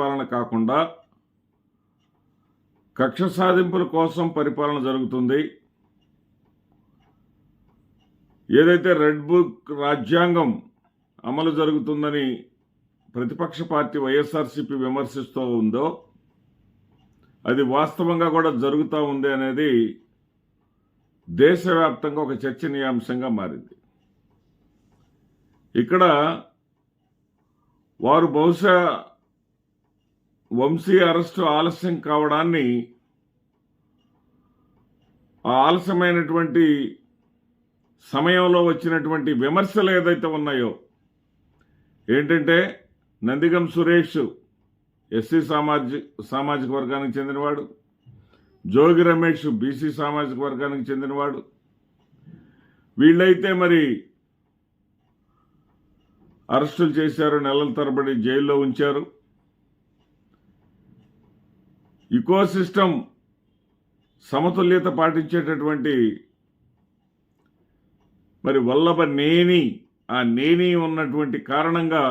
పరిపాలన కాకుండా కక్ష సాధింపుల కోసం పరిపాలన జరుగుతుంది. ఏదైతే రెడ్ బుక్ రాజ్యాంగం అమలు జరుగుతుందని ప్రతిపక్ష పార్టీ వైఎస్ఆర్సీపీ విమర్శిస్తూ ఉందో అది వాస్తవంగా కూడా జరుగుతూ ఉంది అనేది దేశవ్యాప్తంగా ఒక చర్చనీయాంశంగా మారింది. ఇక్కడ వారు బహుశా వంశీ అరెస్టు ఆలస్యం కావడాన్ని ఆ ఆలస్యమైనటువంటి సమయంలో వచ్చినటువంటి విమర్శలు ఏదైతే ఉన్నాయో ఏంటంటే నందిగం సురేష్ ఎస్సీ సామాజిక వర్గానికి చెందినవాడు, జోగి రమేష్ బీసీ సామాజిక వర్గానికి చెందినవాడు, వీళ్ళైతే మరి అరెస్టులు చేశారు, నెలల తరబడి జైల్లో ఉంచారు. ఇకోసిస్టమ్ సమతుల్యత పాటించేటటువంటి మరి వల్లభ నేని ఆ నేని ఉన్నటువంటి కారణంగా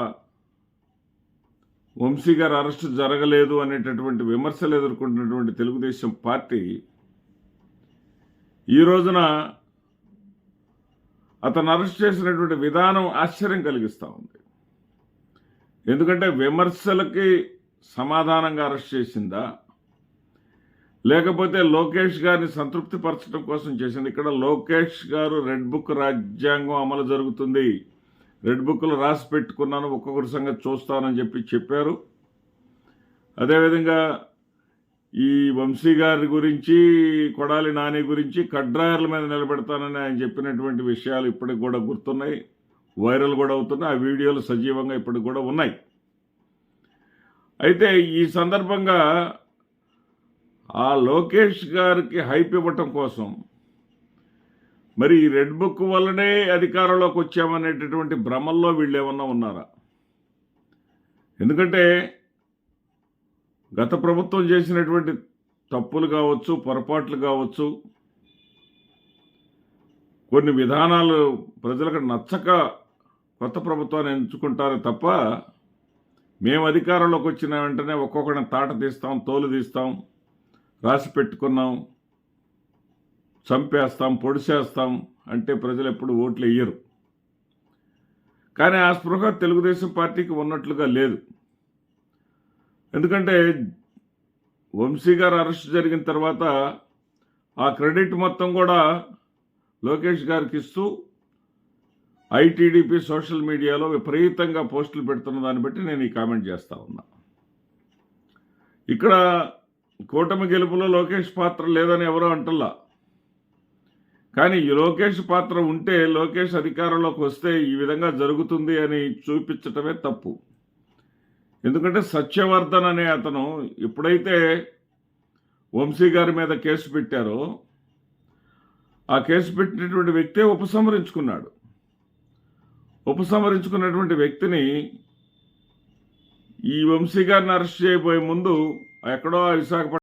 వంశీ గారు అరెస్టు జరగలేదు అనేటటువంటి విమర్శలు ఎదుర్కొంటున్నటువంటి తెలుగుదేశం పార్టీ ఈ రోజున అతను అరెస్ట్ చేసినటువంటి విధానం ఆశ్చర్యం కలిగిస్తూ ఉంది. ఎందుకంటే విమర్శలకి సమాధానంగా అరెస్ట్ చేసిందా, లేకపోతే లోకేష్ గారిని సంతృప్తిపరచడం కోసం చేసింది? ఇక్కడ లోకేష్ గారు రెడ్ బుక్ రాజ్యాంగం అమలు జరుగుతుంది, రెడ్ బుక్లు రాసి పెట్టుకున్నాను, ఒక్కొక్కరి సంగతి చూస్తానని చెప్పారు. అదేవిధంగా ఈ వంశీ గారి గురించి, కొడాలి నాని గురించి కడ్రాయర్ల మీద నిలబెడతానని ఆయన చెప్పినటువంటి విషయాలు ఇప్పటికి కూడా గుర్తున్నాయి, వైరల్ కూడా అవుతున్నాయి. ఆ వీడియోలు సజీవంగా ఇప్పటికి కూడా ఉన్నాయి. అయితే ఈ సందర్భంగా ఆ లోకేష్ గారికి హైప్ ఇవ్వటం కోసం మరి ఈ రెడ్ బుక్ వల్లనే అధికారంలోకి వచ్చామనేటటువంటి భ్రమల్లో వీళ్ళు ఏమన్నా ఉన్నారా? ఎందుకంటే గత ప్రభుత్వం చేసినటువంటి తప్పులు కావచ్చు, పొరపాట్లు కావచ్చు, కొన్ని విధానాలు ప్రజలకు నచ్చక కొత్త ప్రభుత్వాన్ని ఎంచుకుంటారే తప్ప మేము అధికారంలోకి వచ్చిన వెంటనే ఒక్కొక్కడిని తాట తీస్తాం, తోలు తీస్తాం, రాసి పెట్టుకున్నాం, చంపేస్తాం, పొడిచేస్తాం అంటే ప్రజలు ఎప్పుడు ఓట్లు వేయరు. కానీ ఆ స్పృహ తెలుగుదేశం పార్టీకి ఉన్నట్లుగా లేదు. ఎందుకంటే వంశీ గారు అరెస్ట్ జరిగిన తర్వాత ఆ క్రెడిట్ మొత్తం కూడా లోకేష్ గారికి ఇస్తూ ఐటీడీపీ సోషల్ మీడియాలో విపరీతంగా పోస్టులు పెడుతున్న దాన్ని బట్టి నేను ఈ కామెంట్ చేస్తా ఉన్నా. ఇక్కడ కూటమి గెలుపులో లోకేష్ పాత్ర లేదని ఎవరో అంటల్లా, కానీ ఈ లోకేష్ పాత్ర ఉంటే, లోకేష్ అధికారంలోకి వస్తే ఈ విధంగా జరుగుతుంది అని చూపించటమే తప్పు. ఎందుకంటే సత్యవర్ధన్ అనే అతను ఎప్పుడైతే వంశీ గారి మీద కేసు పెట్టారో ఆ కేసు పెట్టినటువంటి వ్యక్తే ఉపసంహరించుకున్నాడు. ఉపసంహరించుకున్నటువంటి వ్యక్తిని ఈ వంశీ గారిని అరెస్ట్ చేయబోయే ముందు ఎక్కడో విశాఖపట్నం